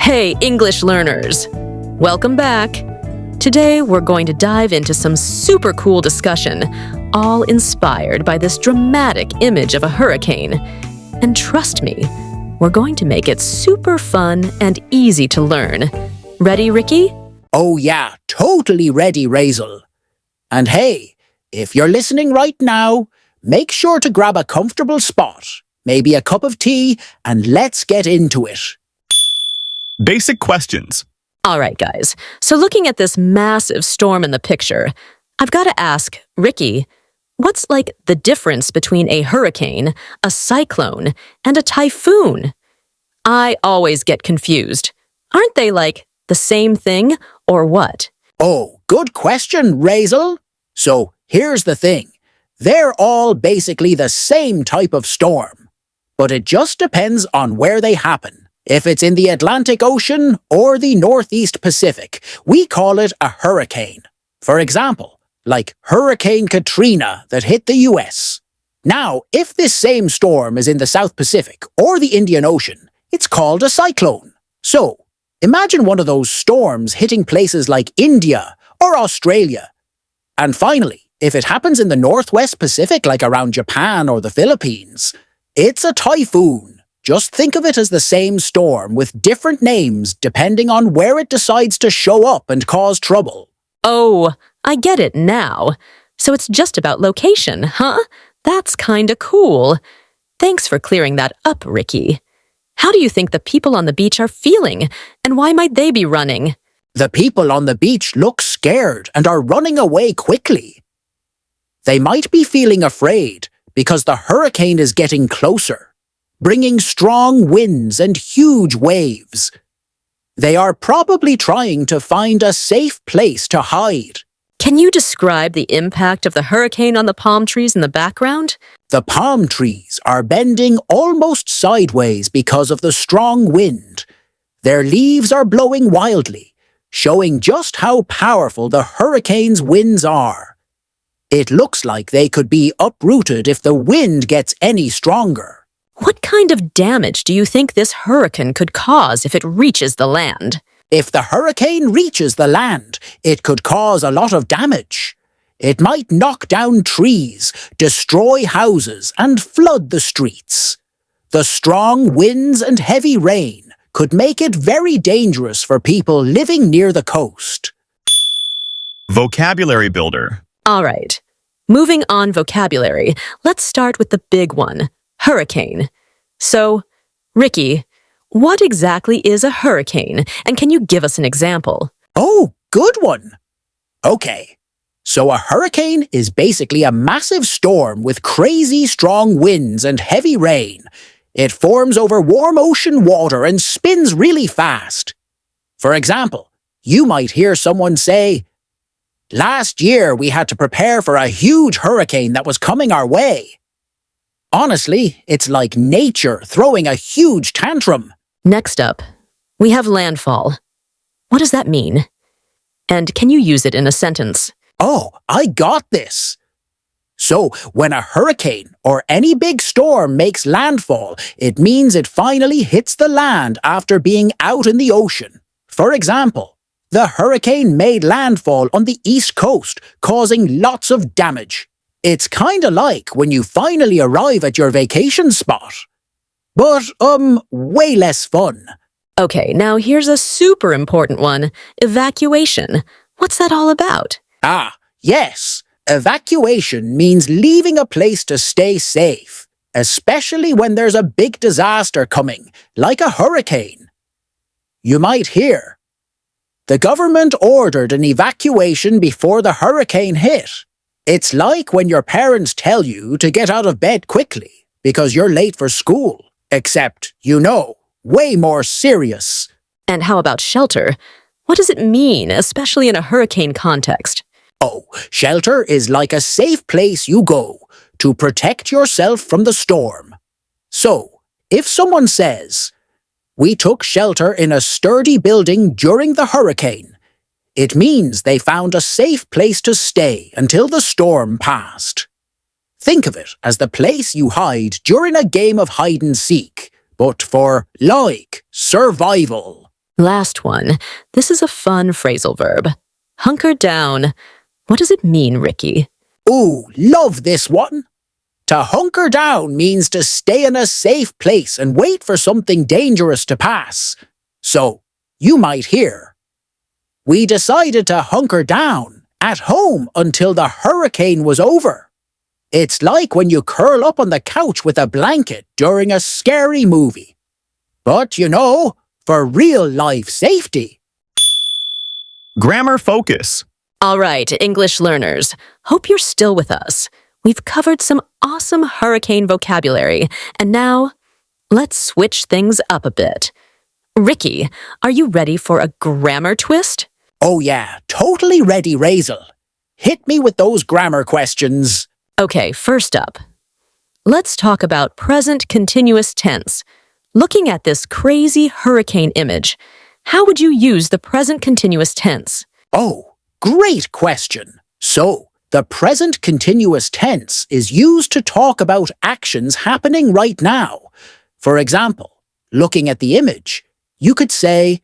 Hey, English learners! Welcome back. Today, we're going to dive into some super cool discussion, all inspired by this dramatic image of a hurricane. And trust me, we're going to make it super fun and easy to learn. Ready, Ricky? Oh yeah, totally ready, Raizel. And hey, if you're listening right now, make sure to grab a comfortable spot, maybe a cup of tea, and let's get into it. Basic questions. All right, guys. So looking at this massive storm in the picture, I've got to ask, Ricky, what's like the difference between a hurricane, a cyclone, and a typhoon? I always get confused. Aren't they like the same thing, or what? Oh, good question, Raizel. So here's the thing. They're all basically the same type of storm, but it just depends on where they happen. If it's in the Atlantic Ocean or the Northeast Pacific, we call it a hurricane. For example, like Hurricane Katrina that hit the US. Now, if this same storm is in the South Pacific or the Indian Ocean, it's called a cyclone. So, imagine one of those storms hitting places like India or Australia. And finally, if it happens in the Northwest Pacific, like around Japan or the Philippines, it's a typhoon. Just think of it as the same storm with different names depending on where it decides to show up and cause trouble. Oh, I get it now. So it's just about location, huh? That's kinda cool. Thanks for clearing that up, Ricky. How do you think the people on the beach are feeling, and why might they be running? The people on the beach look scared and are running away quickly. They might be feeling afraid because the hurricane is getting closer, bringing strong winds and huge waves. They are probably trying to find a safe place to hide. Can you describe the impact of the hurricane on the palm trees in the background? The palm trees are bending almost sideways because of the strong wind. Their leaves are blowing wildly, showing just how powerful the hurricane's winds are. It looks like they could be uprooted if the wind gets any stronger. What kind of damage do you think this hurricane could cause if it reaches the land? If the hurricane reaches the land, it could cause a lot of damage. It might knock down trees, destroy houses, and flood the streets. The strong winds and heavy rain could make it very dangerous for people living near the coast. Vocabulary builder. All right. Moving on vocabulary, let's start with the big one. Hurricane. So, Ricky, what exactly is a hurricane, and can you give us an example? Oh, good one. Okay, so a hurricane is basically a massive storm with crazy strong winds and heavy rain. It forms over warm ocean water and spins really fast. For example, you might hear someone say, "Last year we had to prepare for a huge hurricane that was coming our way." Honestly, it's like nature throwing a huge tantrum. Next up, we have landfall. What does that mean? And can you use it in a sentence? Oh, I got this. So, when a hurricane or any big storm makes landfall, it means it finally hits the land after being out in the ocean. For example, the hurricane made landfall on the East Coast, causing lots of damage. It's kinda like when you finally arrive at your vacation spot. But, way less fun. Okay, now here's a super important one. Evacuation. What's that all about? Ah, yes. Evacuation means leaving a place to stay safe, especially when there's a big disaster coming, like a hurricane. You might hear, "The government ordered an evacuation before the hurricane hit." It's like when your parents tell you to get out of bed quickly because you're late for school, except, way more serious. And how about shelter? What does it mean, especially in a hurricane context? Oh, shelter is like a safe place you go to protect yourself from the storm. So, if someone says, "We took shelter in a sturdy building during the hurricane," it means they found a safe place to stay until the storm passed. Think of it as the place you hide during a game of hide-and-seek, but for, like, survival. Last one. This is a fun phrasal verb. Hunker down. What does it mean, Ricky? Ooh, love this one. To hunker down means to stay in a safe place and wait for something dangerous to pass. So, you might hear, "We decided to hunker down at home until the hurricane was over." It's like when you curl up on the couch with a blanket during a scary movie. But you know, for real-life safety. Grammar focus. All right, English learners, hope you're still with us. We've covered some awesome hurricane vocabulary, and now let's switch things up a bit. Ricky, are you ready for a grammar twist? Oh yeah, totally ready, Raizel. Hit me with those grammar questions. Okay, first up, let's talk about present continuous tense. Looking at this crazy hurricane image, how would you use the present continuous tense? Oh, great question. So, the present continuous tense is used to talk about actions happening right now. For example, looking at the image, you could say,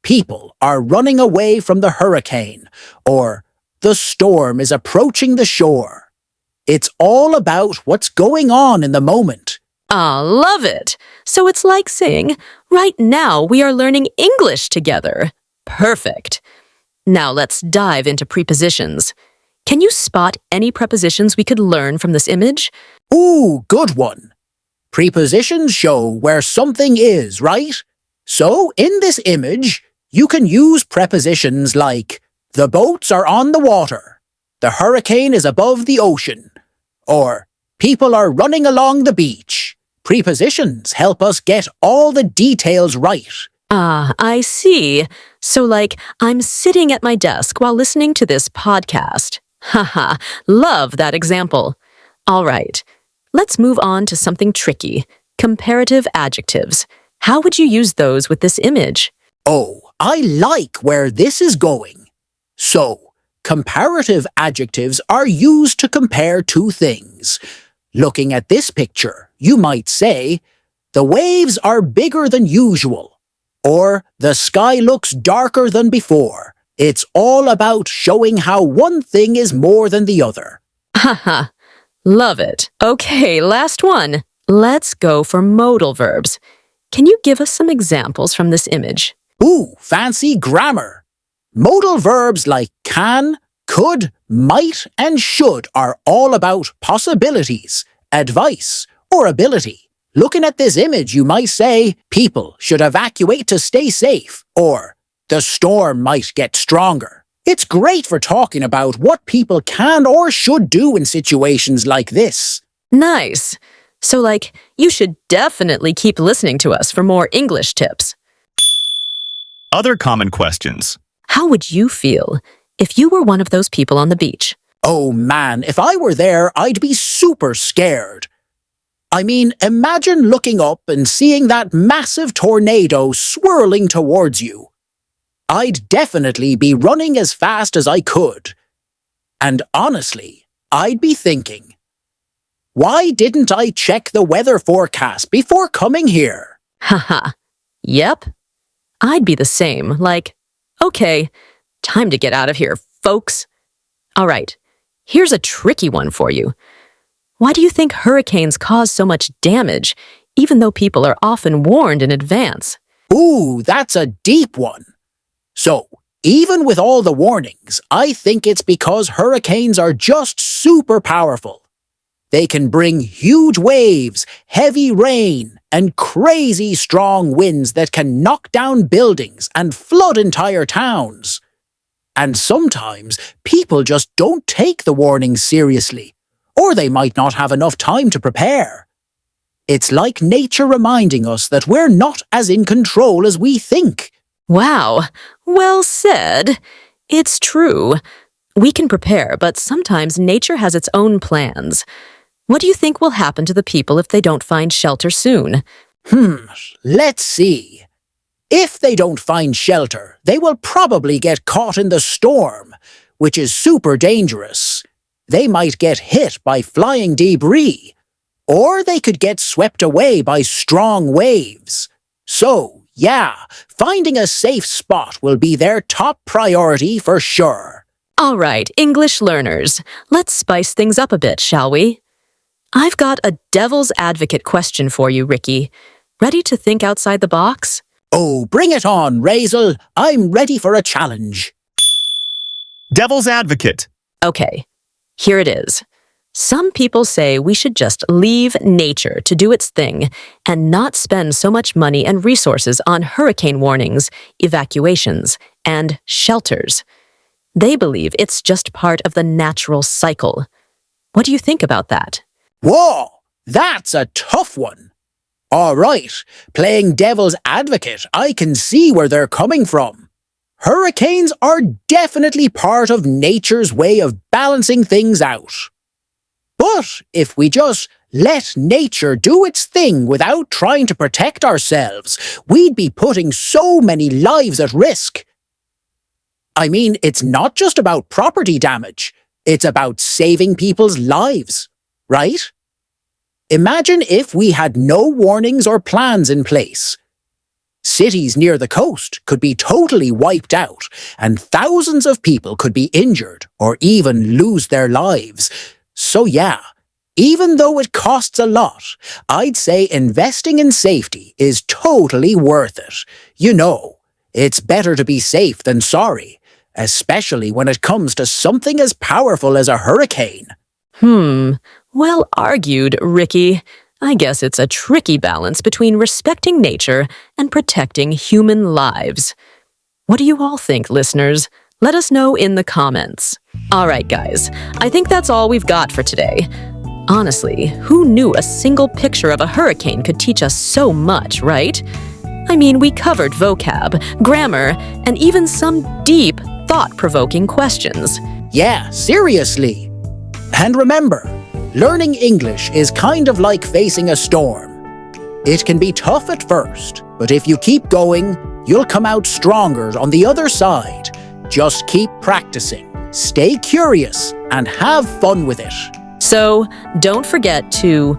"People are running away from the hurricane," or "The storm is approaching the shore." It's all about what's going on in the moment. Ah, love it! So it's like saying, right now we are learning English together. Perfect. Now let's dive into prepositions. Can you spot any prepositions we could learn from this image? Ooh, good one. Prepositions show where something is, right? So, in this image, you can use prepositions like, "The boats are on the water," "The hurricane is above the ocean," or "People are running along the beach." Prepositions help us get all the details right. Ah, I see. So like, I'm sitting at my desk while listening to this podcast. Haha, love that example. All right, let's move on to something tricky. Comparative adjectives. How would you use those with this image? Oh, I like where this is going. So, comparative adjectives are used to compare two things. Looking at this picture, you might say, "The waves are bigger than usual," or "The sky looks darker than before." It's all about showing how one thing is more than the other. Haha, love it. Okay, last one. Let's go for modal verbs. Can you give us some examples from this image? Ooh, fancy grammar. Modal verbs like can, could, might, and should are all about possibilities, advice, or ability. Looking at this image, you might say, "People should evacuate to stay safe," or "The storm might get stronger." It's great for talking about what people can or should do in situations like this. Nice. So like, you should definitely keep listening to us for more English tips. Other common questions. How would you feel if you were one of those people on the beach? Oh man, if I were there, I'd be super scared. I mean, imagine looking up and seeing that massive tornado swirling towards you. I'd definitely be running as fast as I could. And honestly, I'd be thinking, why didn't I check the weather forecast before coming here? Haha. Yep. I'd be the same, like, okay, time to get out of here, folks. All right, here's a tricky one for you. Why do you think hurricanes cause so much damage, even though people are often warned in advance? Ooh, that's a deep one. So, even with all the warnings, I think it's because hurricanes are just super powerful. They can bring huge waves, heavy rain, and crazy strong winds that can knock down buildings and flood entire towns. And sometimes people just don't take the warnings seriously, or they might not have enough time to prepare. It's like nature reminding us that we're not as in control as we think. Wow, well said. It's true. We can prepare, but sometimes nature has its own plans. What do you think will happen to the people if they don't find shelter soon? Let's see. If they don't find shelter, they will probably get caught in the storm, which is super dangerous. They might get hit by flying debris, or they could get swept away by strong waves. So, Yeah, finding a safe spot will be their top priority for sure. All right, English learners, let's spice things up a bit, shall we? I've got a devil's advocate question for you, Ricky. Ready to think outside the box? Oh, bring it on, Raizel. I'm ready for a challenge. Devil's advocate. Okay, here it is. Some people say we should just leave nature to do its thing and not spend so much money and resources on hurricane warnings, evacuations, and shelters. They believe it's just part of the natural cycle. What do you think about that? Whoa, that's a tough one. All right, playing devil's advocate, I can see where they're coming from. Hurricanes are definitely part of nature's way of balancing things out. But if we just let nature do its thing without trying to protect ourselves, we'd be putting so many lives at risk. I mean, it's not just about property damage. It's about saving people's lives, right? Imagine if we had no warnings or plans in place. Cities near the coast could be totally wiped out, and thousands of people could be injured or even lose their lives. So yeah, even though it costs a lot, I'd say investing in safety is totally worth it. You know, it's better to be safe than sorry, especially when it comes to something as powerful as a hurricane. Well argued, Ricky. I guess it's a tricky balance between respecting nature and protecting human lives. What do you all think, listeners? Let us know in the comments. All right, guys, I think that's all we've got for today. Honestly, who knew a single picture of a hurricane could teach us so much, right? I mean, we covered vocab, grammar, and even some deep, thought-provoking questions. Yeah, seriously. And remember, learning English is kind of like facing a storm. It can be tough at first, but if you keep going, you'll come out stronger on the other side. Just keep practicing, stay curious, and have fun with it. So, don't forget to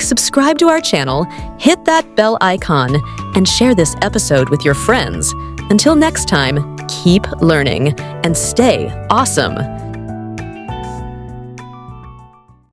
subscribe to our channel, hit that bell icon, and share this episode with your friends. Until next time, keep learning and stay awesome.